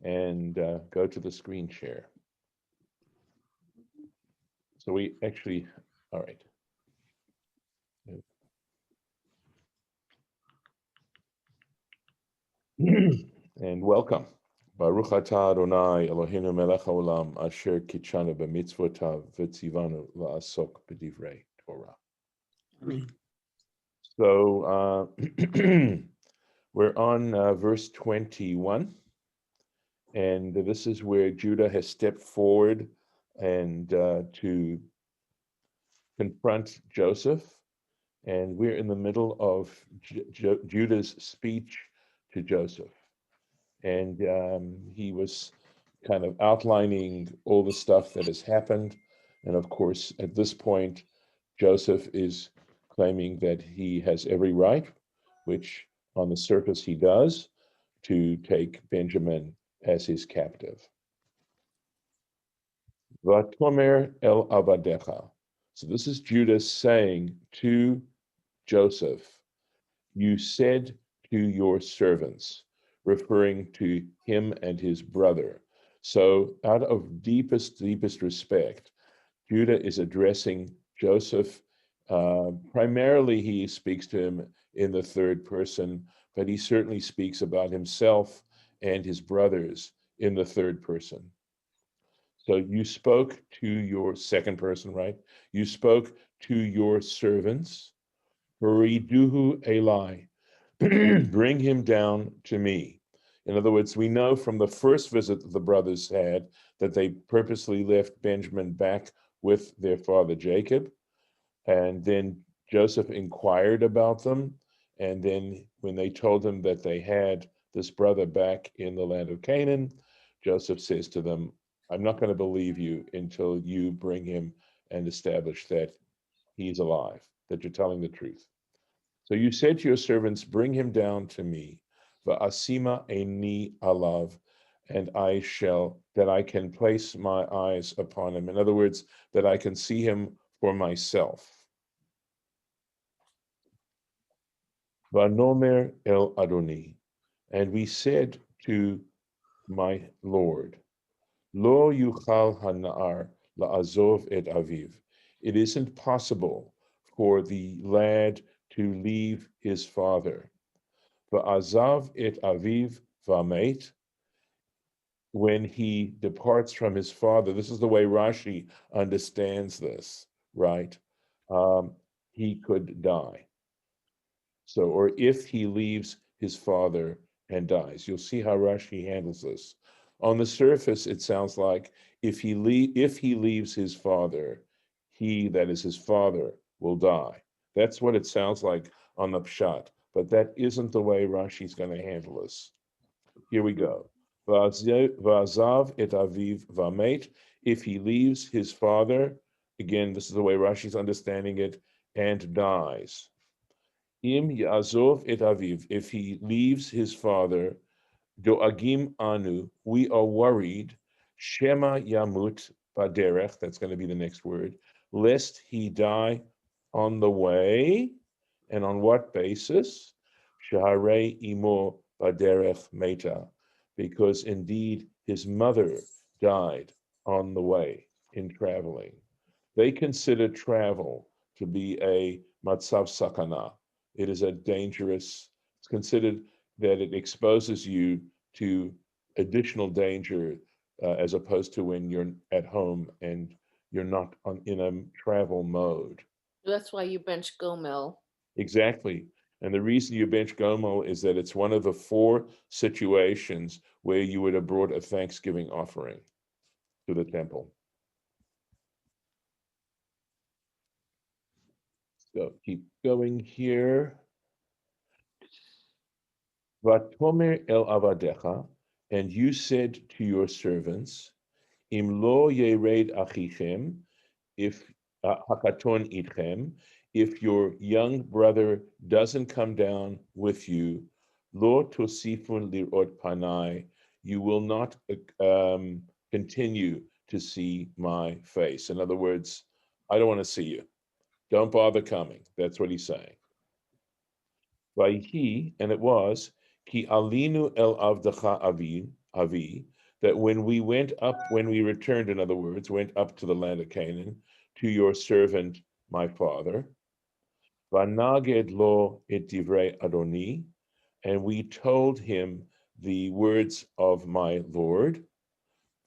and go to the screen share. So we actually, all right. And welcome. Baruch atah Adonai Eloheinu melech haolam asher kitshanu b'mitzvotav v'tzivanu la'asok b'divrei Torah. So we're on verse 21, and this is where Judah has stepped forward and to confront Joseph, and we're in the middle of Judah's speech to Joseph. And he was kind of outlining all the stuff that has happened. And of course, at this point, Joseph is claiming that he has every right, which on the surface he does, to take Benjamin as his captive. Vatomer el avadecha. So this is Judah saying to Joseph, you said to your servants, referring to him and his brother. So out of deepest respect, Judah is addressing Joseph. Primarily, he speaks to him in the third person, but he certainly speaks about himself and his brothers in the third person. So you spoke to your second person, right? You spoke to your servants. Hariduhu Eli. Bring him down to me. In other words, we know from the first visit that the brothers had that they purposely left Benjamin back with their father Jacob. And then Joseph inquired about them. And then when they told him that they had this brother back in the land of Canaan, Joseph says to them, I'm not going to believe you until you bring him and establish that he's alive, that you're telling the truth. So you said to your servants, bring him down to me, va'asima eini alav, and that I can place my eyes upon him. In other words, that I can see him for myself. Vanomer el Adoni, and we said to my Lord, Lo yuchal hanar la'azov et aviv. It isn't possible for the lad to leave his father. Va'azav et aviv va'meit. When he departs from his father, this is the way Rashi understands this, right? He could die. So, or if he leaves his father and dies, you'll see how Rashi handles this. On the surface, it sounds like if he leaves his father, he, that is his father, will die. That's what it sounds like on the pshat, but that isn't the way Rashi's going to handle this. Here we go. Va'azav et aviv va'met. If he leaves his father, again, this is the way Rashi's understanding it, and dies. Im ya'azov et aviv. If he leaves his father, do'agim anu, we are worried, shema yamut baderech, that's going to be the next word, lest he die on the way. And on what basis? Shaharei imo baderech meta, because indeed his mother died on the way in traveling. They consider travel to be a matzav sakana. It is a dangerous, it's considered that it exposes you to additional danger as opposed to when you're at home and you're not in a travel mode. That's why you bench Gomel. Exactly. And the reason you bench Gomel is that it's one of the 4 situations where you would have brought a Thanksgiving offering to the temple. So keep going here. Vatomer el avadecha, and you said to your servants, Im lo yered achichem, if hakaton itchem, if your young brother doesn't come down with you, lo tosifun lirot panai, you will not continue to see my face. In other words, I don't want to see you. Don't bother coming. That's what he's saying. Vayhi, and it was, ki alinu el avdecha Avi, that when we went up, when we returned, in other words, went up to the land of Canaan, to your servant, my father, Vanaged lo et divrei Adoni, and we told him the words of my Lord,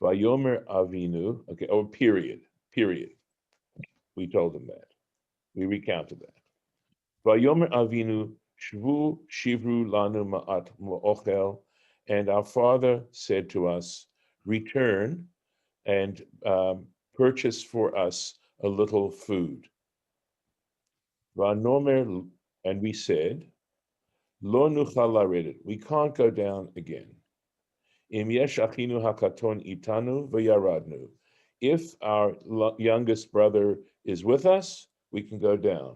Vayomer Avinu, okay, oh, period. We told him that. We recounted that. Vayomer Avinu, Shvu Shivru Lanu Ma'at Mo'ochel, and our father said to us, return and purchase for us a little food. Vanomer, and we said, Lo nuchal laredet, we can't go down again. Im yesh achinu hakaton itanu v'yaradnu. If our youngest brother is with us, we can go down.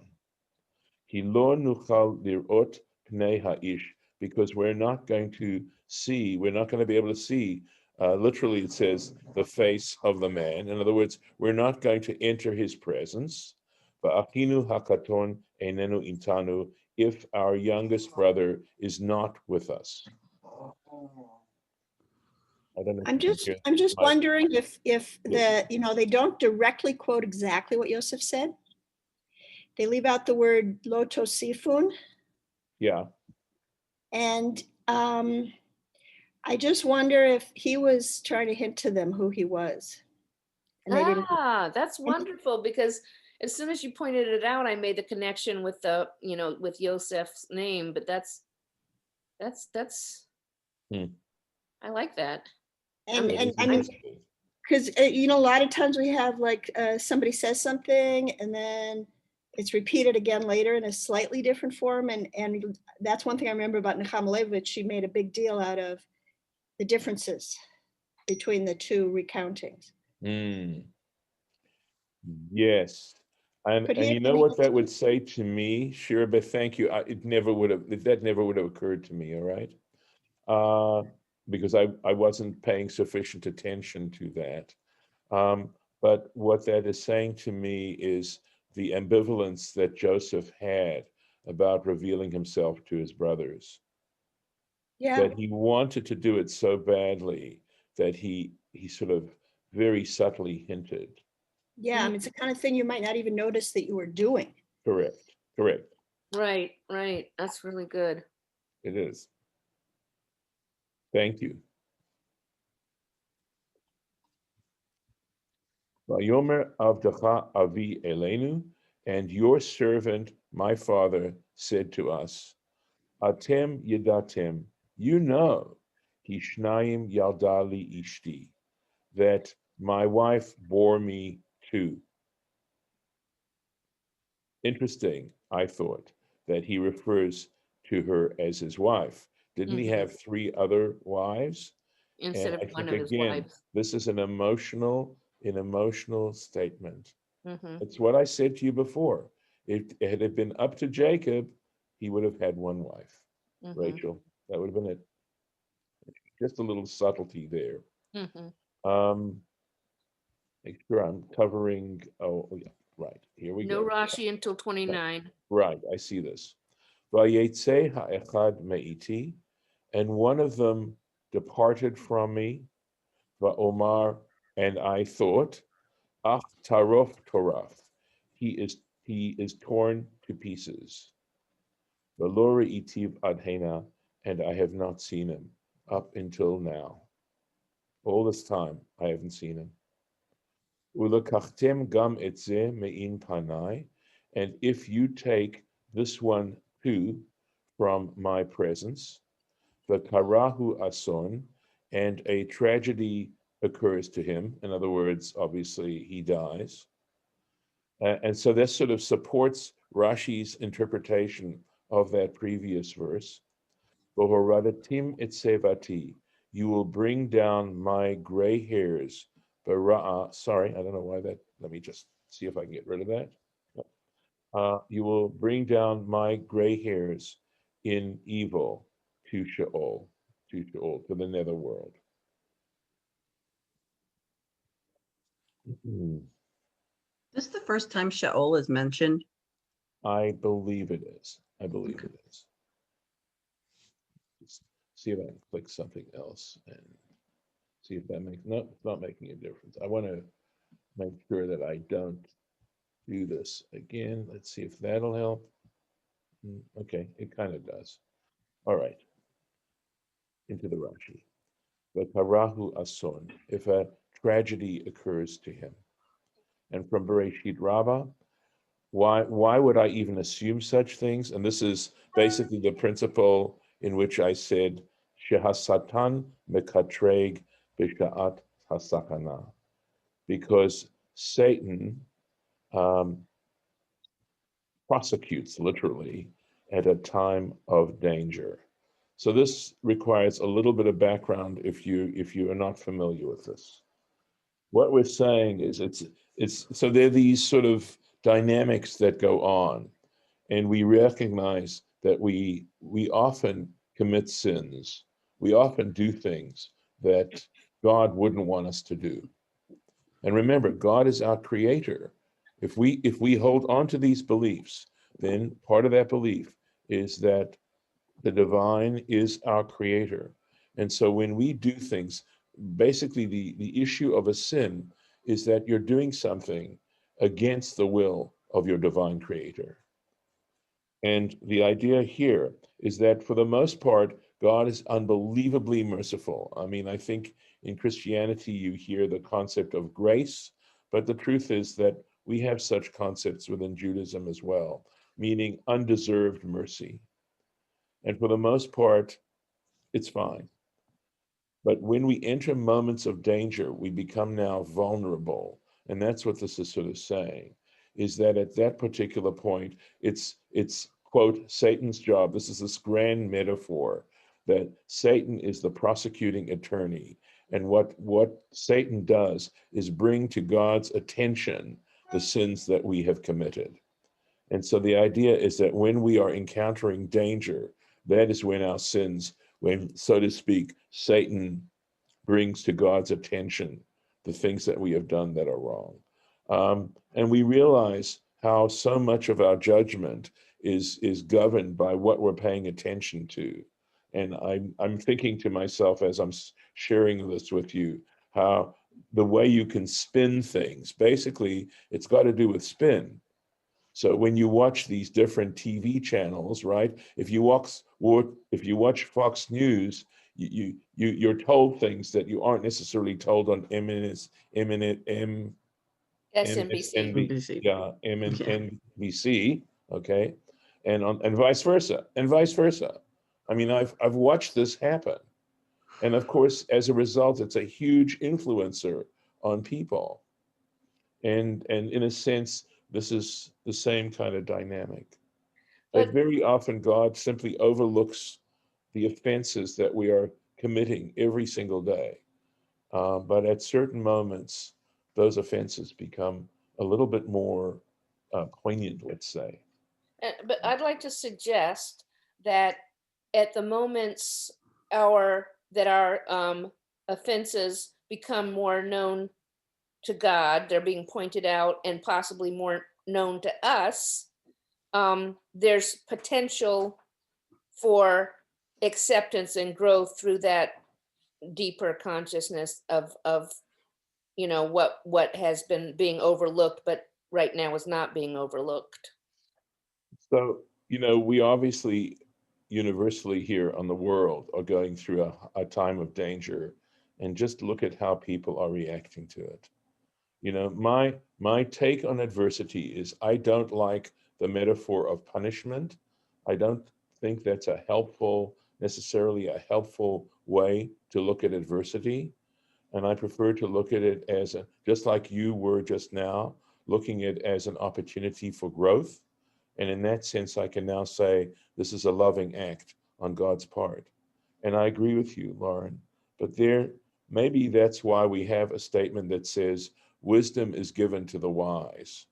Ki lo nuchal lirot pnei ha'ish, because we're not going to see, we're not going to be able to see, literally it says, the face of the man. In other words, we're not going to enter his presence. Va'achinu hakaton einenu itanu, if our youngest brother is not with us. I don't know. I'm just My- wondering if Yeah. they don't directly quote exactly what Yosef said. They leave out the word lo tosifun, Yeah, and I just wonder if he was trying to hint to them who he was, and they didn't. Ah, that's wonderful, because as soon as you pointed it out, I made the connection with the, with Yosef's name, but that's, Hmm. I like that. And that is I mean, interesting. because a lot of times we have like somebody says something and then it's repeated again later in a slightly different form, and that's one thing I remember about Nechama Leibovitz. She made a big deal out of the differences between the two recountings. Hmm. Yes. And Could he you have know maybe what that would say to me, Shira, thank you. It never would have, that never would have occurred to me, all right? Because I wasn't paying sufficient attention to that. But what that is saying to me is the ambivalence that Joseph had about revealing himself to his brothers, Yeah, that he wanted to do it so badly that he sort of very subtly hinted. yeah. I mean, it's the kind of thing you might not even notice that you were doing. Correct. Right. That's really good. It is. Thank you. Vayomer avdecha avi elenu, and your servant, my father, said to us, Atem yedatem, you know, hishnayim yaldali ishti, that my wife bore me two. Interesting, I thought, that he refers to her as his wife. Didn't he have three other wives? Instead And of I one think, of his again, wives. this is an emotional statement. Mm-hmm. It's what I said to you before. If it had been up to Jacob, he would have had one wife, Mm-hmm. Rachel. That would have been it. Just a little subtlety there. Mm-hmm. Make sure I'm covering. Oh, yeah, right. Here we No go. Rashi until 29. Right, I see this. Vayetze ha'echad me'iti, and one of them departed from me. Va'omar, and I thought, ach tarof toraf, he is torn to pieces. V'lo itiv adhena, and I have not seen him up until now. All this time, I haven't seen him. Ulekachtem gam etze mein panai, and if you take this one too from my presence, the karahu ason, and a tragedy occurs to him. In other words, obviously he dies. And so this sort of supports Rashi's interpretation of that previous verse. Bohoradatim etsevati, you will bring down my gray hairs. Sorry, I don't know why that, let me just see if I can get rid of that. You will bring down my gray hairs in evil to Sheol, to the netherworld. This is the first time Sheol is mentioned. I believe it is. Okay. Just see if I can click something else. And See if that makes, no, it's not making a difference. I want to make sure that I don't do this again. Let's see if that'll help. Okay, it kind of does. All right, into the Rashi. V'karahu ason, if a tragedy occurs to him. And from Bereshit Rabbah, why would I even assume such things? And this is basically the principle in which I said, Shehasatan mekatreg b'sha'at hasakana, because Satan prosecutes literally at a time of danger. So this requires a little bit of background if you are not familiar with this. What we're saying is it's so there are these sort of dynamics that go on, and we recognize that we often commit sins. We often do things that God wouldn't want us to do. And remember, God is our creator. If we hold on to these beliefs, then part of that belief is that the divine is our creator. And so when we do things, basically the issue of a sin is that you're doing something against the will of your divine creator. And the idea here is that for the most part, God is unbelievably merciful. I mean, I think in Christianity, you hear the concept of grace, but the truth is that we have such concepts within Judaism as well, meaning undeserved mercy. And for the most part, it's fine. But when we enter moments of danger, we become now vulnerable. And that's what this is sort of saying, is that at that particular point, it's quote, Satan's job. This is this grand metaphor that Satan is the prosecuting attorney. And what Satan does is bring to God's attention the sins that we have committed. And so the idea is that when we are encountering danger, that is when our sins, when, so to speak, Satan brings to God's attention the things that we have done that are wrong. And we realize how so much of our judgment is governed by what we're paying attention to. And I'm thinking to myself as I'm sharing this with you, how the way you can spin things, basically, it's got to do with spin. So when you watch these different TV channels, right? If you watch Fox News, you're told things that you aren't necessarily told on MSNBC, SMBC. NBC. yeah, Yeah. MSNBC, okay, and vice versa, I mean, I've watched this happen, and of course, as a result, it's a huge influencer on people, and in a sense, this is the same kind of dynamic. That But very often God simply overlooks the offenses that we are committing every single day. But at certain moments, those offenses become a little bit more poignant, let's say. but I'd like to suggest that at the moments our offenses become more known to God, they're being pointed out and possibly more known to us, there's potential for acceptance and growth through that deeper consciousness of what has been being overlooked, but right now is not being overlooked. So, we obviously universally here on the world are going through a time of danger, and just look at how people are reacting to it. My take on adversity is I don't like the metaphor of punishment. I don't think that's necessarily a helpful way to look at adversity. And I prefer to look at it as just like you were just now, looking at it as an opportunity for growth. And in that sense, I can now say this is a loving act on God's part. And I agree with you, Lauren. But maybe that's why we have a statement that says wisdom is given to the wise.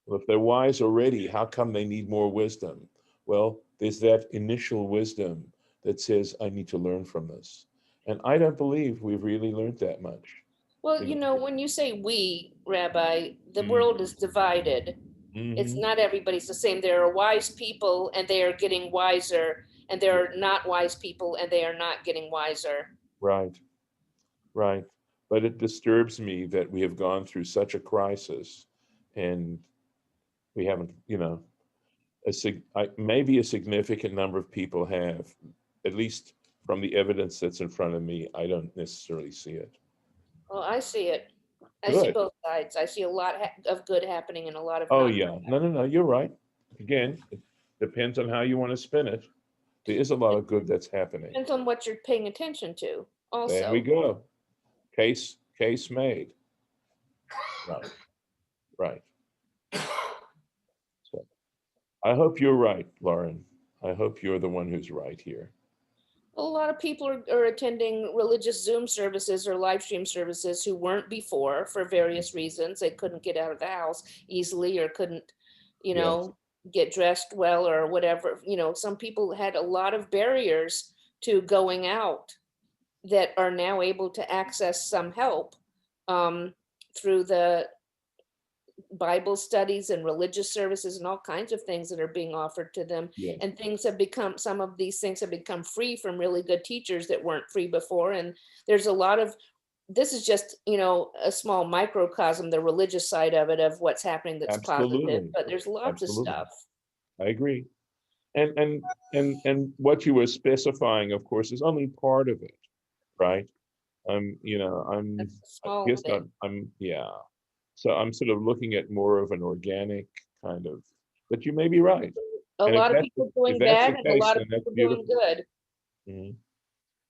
Well, if they're wise already, how come they need more wisdom? Well, there's that initial wisdom that says, I need to learn from this. And I don't believe we've really learned that much. Well, when you say we, Rabbi, the world is divided. It's not everybody's the same. There are wise people and they are getting wiser, and there are not wise people and they are not getting wiser. Right. right. But it disturbs me that we have gone through such a crisis and we haven't, maybe a significant number of people have, at least from the evidence that's in front of me, I don't necessarily see it. Well, I see it. I see Good. both sides. I see a lot of good happening and a lot of Oh, not. yeah. No, you're right. Again, it depends on how you want to spin it. There is a lot of good that's happening. Depends on what you're paying attention to There we also. go. Case made. Right, right. So I hope you're right, Lauren. I hope you're the one who's right here. A lot of people are attending religious Zoom services or live stream services who weren't before for various reasons. They couldn't get out of the house easily or couldn't, you Yes. know, get dressed well or whatever. Some people had a lot of barriers to going out that are now able to access some help through the Bible studies and religious services and all kinds of things that are being offered to them. Yes. And some of these things have become free from really good teachers that weren't free before. And there's a lot of, this is just, a small microcosm, the religious side of it, of what's happening that's positive, Absolutely. but there's lots of Absolutely. stuff. I agree. And what you were specifying, of course, is only part of it, right? I'm That's a small guess thing. yeah. So I'm sort of looking at more of an organic kind of, but you may be right. A And if lot of that's people the- if doing that's bad the and a case, lot of then that's people doing beautiful. good. Mhm.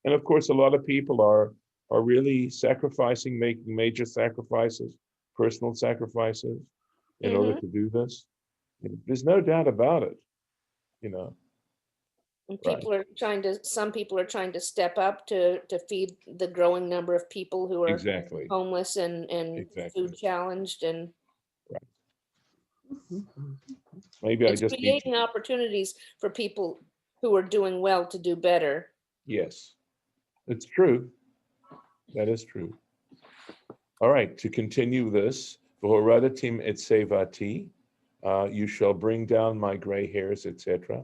And of course, a lot of people are really sacrificing, making major sacrifices, personal sacrifices in order Mhm. to do this. There's no doubt about it, you know, And right? some people are trying to step up to feed the growing number of people who are Exactly. homeless and Exactly. food challenged, and Right. Maybe I it's just need to, creating opportunities for people who are doing well to do better. yes, it's true. That is true. All right, to continue this, v'horadatim et sevati, you shall bring down my gray hairs, etc.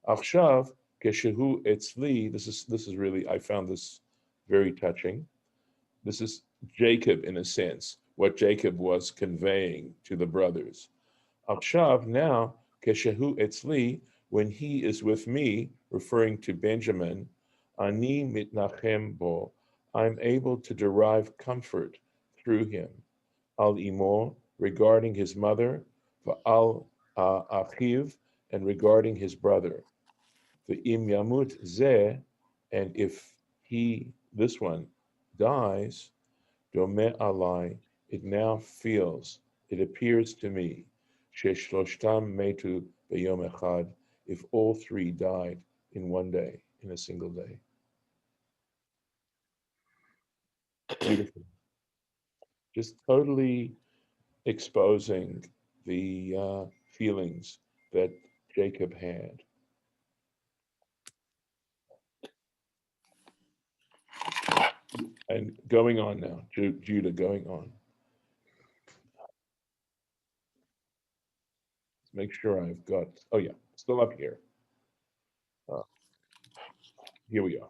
Achshav keshehu etzli. This is really, I found this very touching. This is Jacob, in a sense, what Jacob was conveying to the brothers. Achshav, now keshehu etzli, when he is with me, referring to Benjamin, ani mitnachem bo, I'm able to derive comfort through him. Al imo, regarding his mother, al achiv, and regarding his brother. The im yamut zeh, and if this one, dies, dome alai, it now feels, it appears to me, sheshloshtam metu beyom echad, if all three died in one day, in a single day. Beautiful. Just totally exposing the feelings that Jacob had. And going on now, Judah going on. Let's make sure I've got, oh yeah, still up here. Here we are.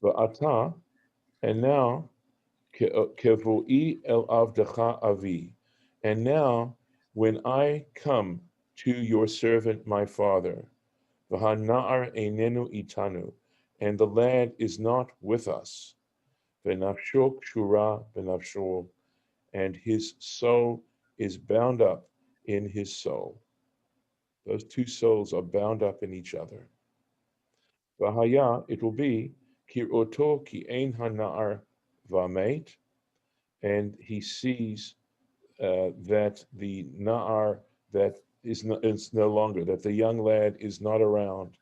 Va'ata, and now, kevo'i el avdecha avi. And now, when I come to your servant, my father, v'hana'ar einenu itanu, and the lad is not with us, v'nafsho kshura v'nafsho, and his soul is bound up in his soul. Those two souls are bound up in each other. V'haya, it will be, kir'oto ki ein hana'ar v'amet, and he sees that the na'ar, that is no longer, that the young lad is not around,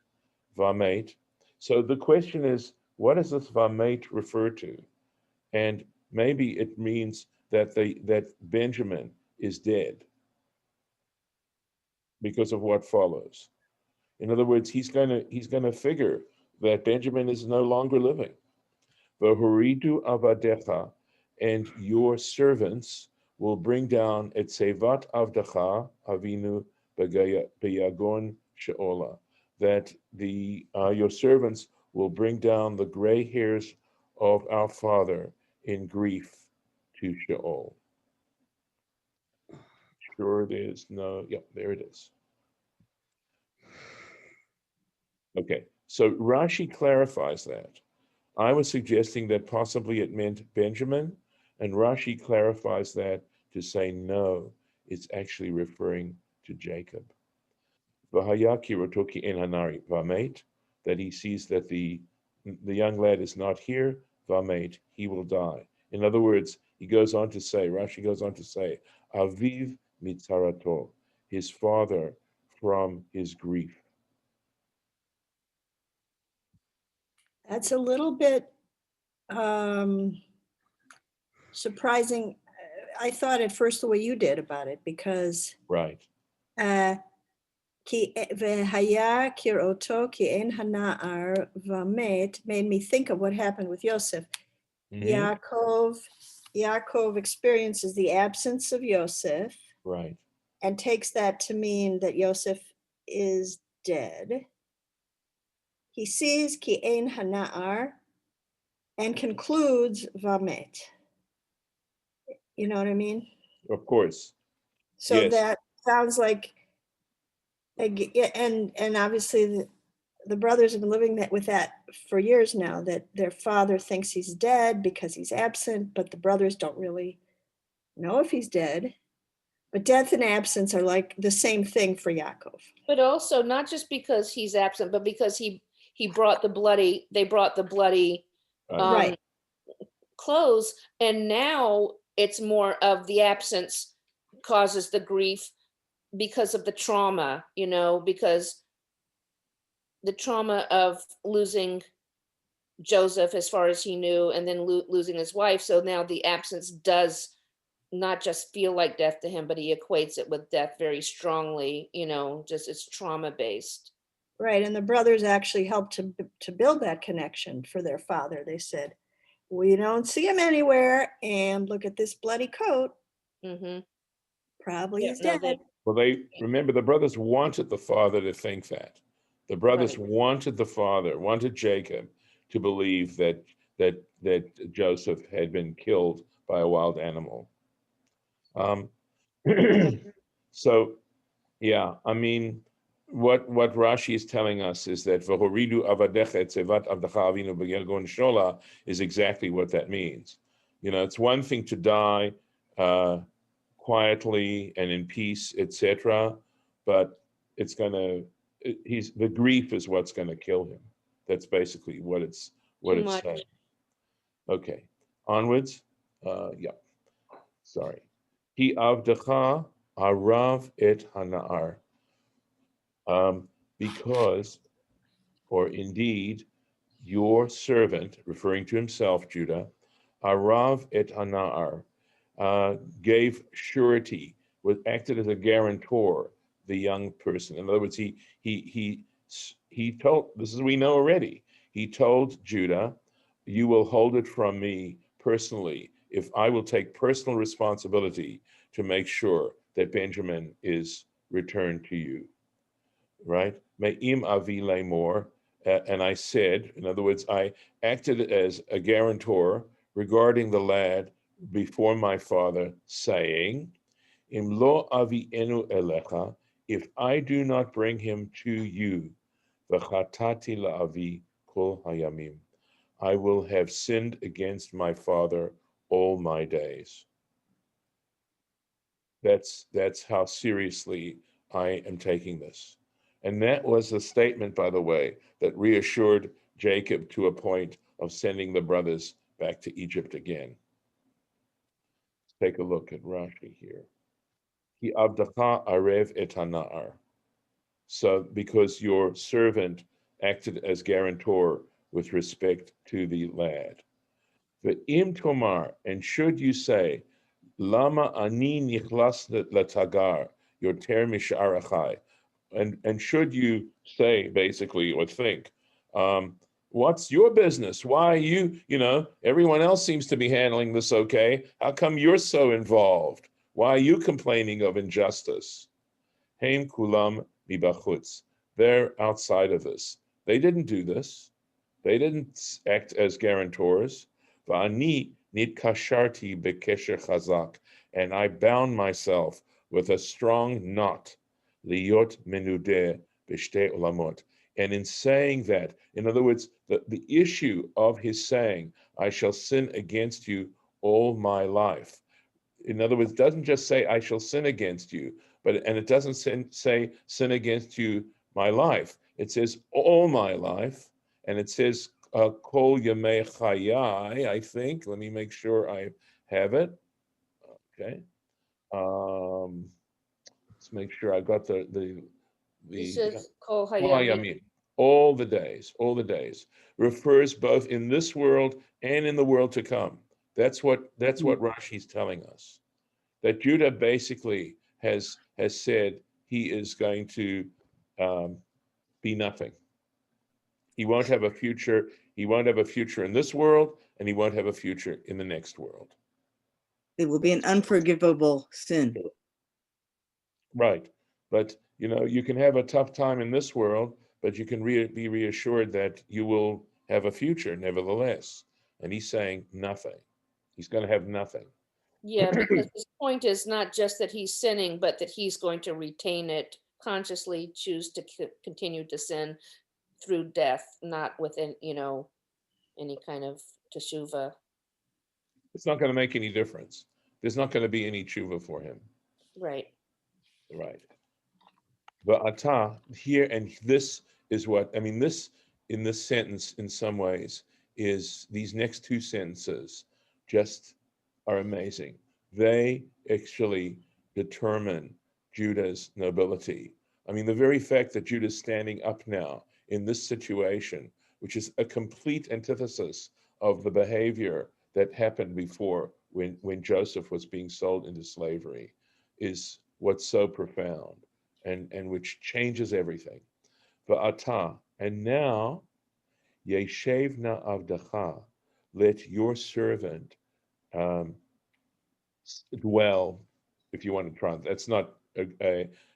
v'amet. So the question is, what does this v'amet refer to? And maybe it means that Benjamin is dead because of what follows. In other words, he's gonna figure that Benjamin is no longer living. V'huridu avadecha, and your servants will bring down et sevat avdecha avinu beyagon sheola, that your servants will bring down the gray hairs of our father in grief to Sheol. Sure, there's no, yep, there it is. Okay, so Rashi clarifies that. I was suggesting that possibly it meant Benjamin, and Rashi clarifies that to say no, it's actually referring to Jacob. V'haya kirotoki en hanari v'amet, that he sees that the young lad is not here, v'amet, he will die. In other words, he goes on to say, Rashi goes on to say, aviv mitzarato, his father from his grief. That's a little bit surprising. I thought at first the way you did about it, because Right. ki v'haya kiroto ki en hana'ar v'amet made me think of what happened with Yosef. Mhm. Yaakov experiences the absence of Yosef Right. and takes that to mean that Yosef is dead. He sees ki ein hana'ar and concludes vamet. You know what I mean? Of course. So Yes. that sounds like, and obviously the brothers have been living with that for years now, that their father thinks he's dead because he's absent, but the brothers don't really know if he's dead. But death and absence are like the same thing for Yaakov. But also not just because he's absent, but because they brought the bloody Right. clothes, and now it's more of the absence causes the grief because of the trauma, because the trauma of losing Joseph as far as he knew, and then losing his wife. So now the absence does not just feel like death to him, but he equates it with death very strongly, just it's trauma based. Right. And the brothers actually helped to build that connection for their father. They said, we don't see him anywhere, and look at this bloody coat. Mm-hmm. Probably Yeah, he's no, dead. Well, they remember the brothers wanted the father to think that. The brothers Right. wanted Jacob to believe that Joseph had been killed by a wild animal. So, yeah, I mean, what Rashi is telling us is that v'horidu avadecha etzevat avdecha avinu b'gergon shola is exactly what that means. It's one thing to die quietly and in peace, etc., but the grief is what's going to kill him. That's basically what it's Too much. saying. Okay, onwards. Yeah, sorry. Ki avdecha arav et hana'ar. Because, or indeed, your servant, referring to himself, Judah, arav et hana'ar, gave surety, acted as a guarantor, the young person. In other words, he told, this is we know already, he told Judah, you will hold it from me personally if I will take personal responsibility to make sure that Benjamin is returned to you. Right? Me'im avi lemor, and I said, in other words, I acted as a guarantor regarding the lad before my father, saying, Im lo avi enu elecha, if I do not bring him to you, v'chatati la'avi kol hayamim, I will have sinned against my father all my days. That's how seriously I am taking this. And that was a statement, by the way, that reassured Jacob to a point of sending the brothers back to Egypt again. Let's take a look at Rashi here. Ki avdacha arev et hana'ar. So because your servant acted as guarantor with respect to the lad. Ve'im tomar, and should you say, Lama ani nichlas latagar, yoter mishar achai, and should you say basically or think, what's your business? Why everyone else seems to be handling this okay. How come you're so involved? Why are you complaining of injustice? Heim kulam mibachutz. They're outside of this. They didn't do this. They didn't act as guarantors. Va'ani Nitkasharti bekesher chazak, and I bound myself with a strong knot, liyot menudeh b'shtei olamot. And in saying that, in other words, the issue of his saying, I shall sin against you all my life. In other words, it doesn't just say, I shall sin against you, and it doesn't say sin against you my life. It says all my life, and it says kol yamei chayai, I think. Let me make sure I have it. Okay. Let's make sure I got He the says, Kol kol Hayamim. hayamim. All the days refers both in this world and in the world to come. That's what Rashi's telling us. That Judah basically has said he is going to be nothing. He won't have a future. He won't have a future in this world, and he won't have a future in the next world. It will be an unforgivable sin. Right. But you can have a tough time in this world, but you can be reassured that you will have a future nevertheless. And he's saying nothing. He's going to have nothing. Yeah, because his point is not just that he's sinning, but that he's going to retain it, consciously choose to continue to sin through death, not within, any kind of teshuva. It's not going to make any difference. There's not going to be any tshuva for him. Right. Right. But ata here, and this is what I mean. This in this sentence, in some ways, is these next two sentences just are amazing. They actually determine Judah's nobility. I mean, the very fact that Judah's standing up now in this situation, which is a complete antithesis of the behavior that happened before when Joseph was being sold into slavery, is what's so profound and which changes everything. Va'ata, and now, yeshevna avdacha, let your servant dwell, if you want to translate. That's not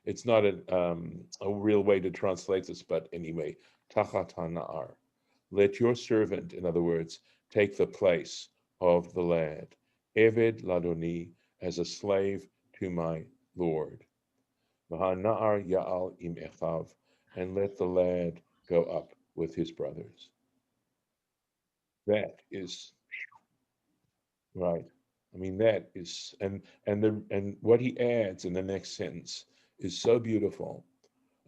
it's not a real way to translate this, but anyway, tachat hana'ar. Let your servant, in other words, take the place of the lad. Eved ladoni, as a slave to my Lord. V'hana'ar ya'al im echav, and let the lad go up with his brothers. That is right. I mean, that is, and what he adds in the next sentence is so beautiful.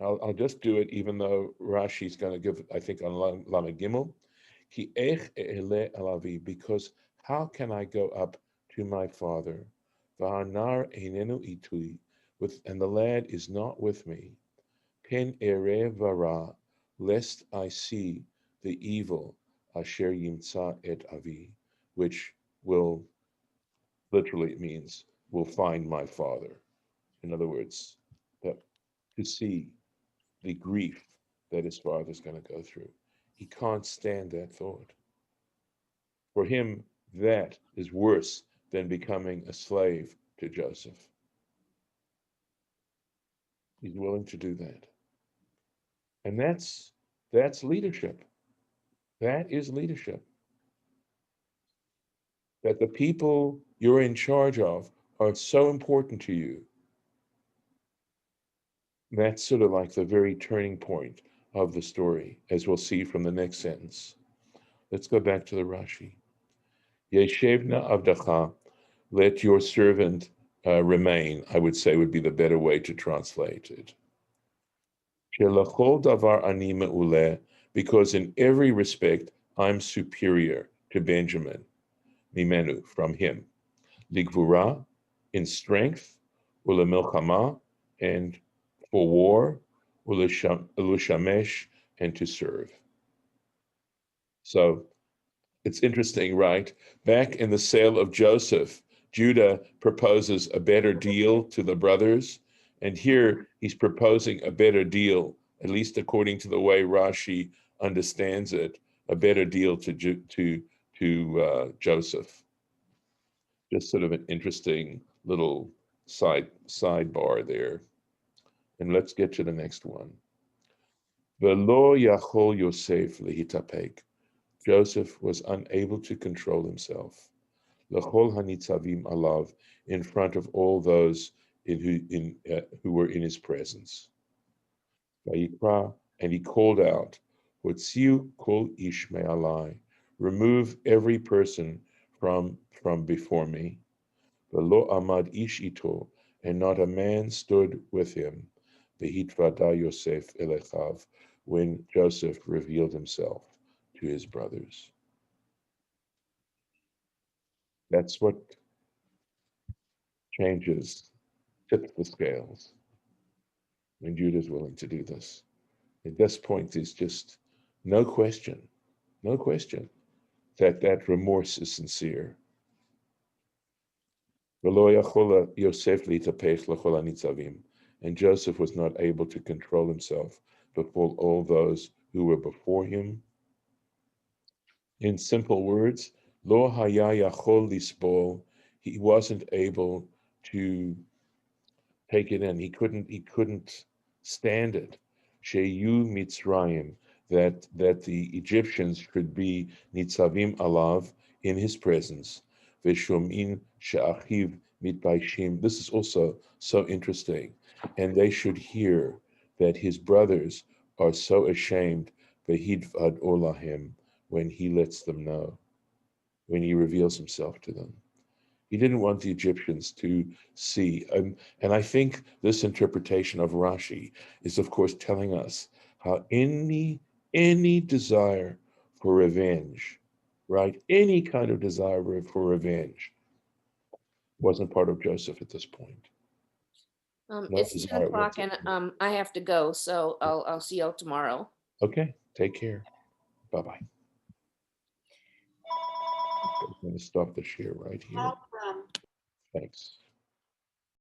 I'll just do it, even though Rashi's going to give, I think, on Lama Gimel. Ki ech e'ele alavi, because how can I go up to my father? V'hanar einenu itui, and the lad is not with me. Pen ere vara, lest I see the evil asher yimtza et avi, which will literally means will find my father. In other words, that to see the grief that his father's going to go through. He can't stand that thought. For him, that is worse than becoming a slave to Joseph. He's willing to do that. And that's leadership. That is leadership. That the people you're in charge of are so important to you. That's sort of like the very turning point of the story, as we'll see from the next sentence. Let's go back to the Rashi. Yeshevna avdacha, let your servant remain, I would say would be the better way to translate it. Shelachol davar ani me'uleh, because in every respect I'm superior to Benjamin, mimenu, from him. Ligvura, in strength, ulemilchama, and for war, ulushamesh, and to serve. So it's interesting, right? Back in the sale of Joseph, Judah proposes a better deal to the brothers, and here he's proposing a better deal, at least according to the way Rashi understands it, a better deal to Joseph. Just sort of an interesting little sidebar there. And let's get to the next one. Velo yachol Yosef lehitapek. Joseph was unable to control himself. L'chol hanitzavim alav, in front of all those who were in his presence. Vayikra, and he called out, Hotziu kol ish me'alai, remove every person from before me. V'lo amad ish ito, and not a man stood with him. V'hitvada Yosef elechav, when Joseph revealed himself to his brothers. That's what tips the scales when Judah is willing to do this. At this point, there's just no question that remorse is sincere. And Joseph was not able to control himself before all those who were before him. In simple words, lo haya yachol lisbol, he wasn't able to take it in. He couldn't stand it. Sheyu Mitzrayim, that the Egyptians could be nitzavim alav, in his presence. Veshomin she'achiv mitbaishim. This is also so interesting. And they should hear that his brothers are so ashamed, vehidvad olahem, when he lets them know, when he reveals himself to them. He didn't want the Egyptians to see. And I think this interpretation of Rashi is, of course, telling us how any desire for revenge, right? Any kind of desire for revenge wasn't part of Joseph at this point. No It's 10 desire o'clock and whatsoever. I have to go, so I'll see y'all tomorrow. Okay, take care. Bye-bye. I'm going to stop the share right here. Thanks.